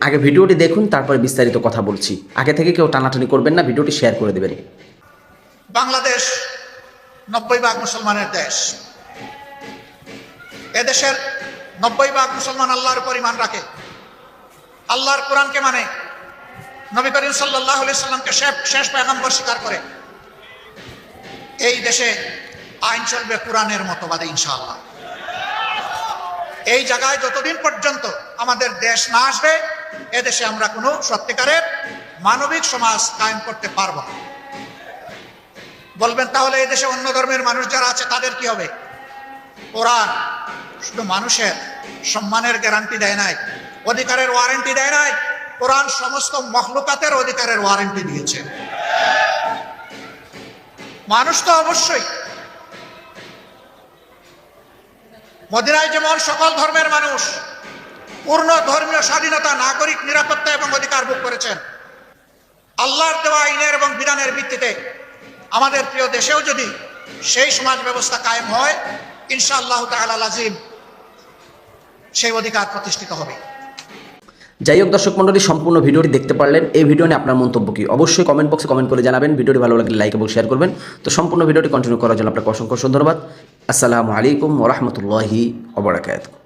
আগে ভিডিওটি দেখুন, তারপরে বিস্তারিত কথা বলছি। আগে থেকে কেউ টানাটানি করবেন না, ভিডিওটি শেয়ার করে দেবেন। বাংলাদেশ 90% মুসলমানের দেশ। এদেশের 90% মুসলমান আল্লাহর উপর ঈমান রাখে, আল্লাহর কোরআনকে মানে, নবী করিম সাল্লাল্লাহু আলাইহি সাল্লামকে শেষ পয়গম্বর স্বীকার করে। এই দেশে আইন চলবে কোরআনের মতবাদে ইনশাআল্লাহ। এই জায়গায় যতদিন পর্যন্ত আমাদের দেশ না আসবে, এদেশে আমরা কোনো সত্যিকারের মানবিক সমাজ কায়েম করতে পারব না। বলবেন তাহলে এই দেশে অন্য ধর্মের মানুষ যারা আছে তাদের কি হবে? কোরআন শুধু মানুষের সম্মানের গ্যারান্টি দেয় নাই, অধিকারের ওয়ারেন্টি দেয় নাই, কোরআন সমস্ত মখলুকাতের অধিকারের ওয়ারেন্টি দিয়েছে। মানুষ তো অবশ্যই, মদিনায় যেমন সকল ধর্মের মানুষ পূর্ণ ধর্মীয় স্বাধীনতা, নাগরিক নিরাপত্তা এবং অধিকার ভোগ করেছেন, আল্লাহর দেওয়া আইনের এবং বিধানের ভিত্তিতে আমাদের প্রিয় দেশেও যদি সেই সমাজ ব্যবস্থা কায়েম হয়, ইনশাআল্লাহ তাআলা লাজিম সেই অধিকার প্রতিষ্ঠিত হবে। যাই হোক দর্শক মণ্ডলী, সম্পূর্ণ ভিডিওটি দেখতে পারলেন। এই ভিডিও নিয়ে আপনার মন্তব্য কি অবশ্যই কমেন্ট বক্সে কমেন্ট করে জানাবেন। ভিডিওটি ভালো লাগলে লাইক এবং শেয়ার করবেন। তো সম্পূর্ণ ভিডিওটি কন্টিনিউ করার জন্য আপনাকে অসংখ্য ধন্যবাদ। আসসালামু আলাইকুম ওয়া রাহমাতুল্লাহি ওয়া বারাকাতুহু।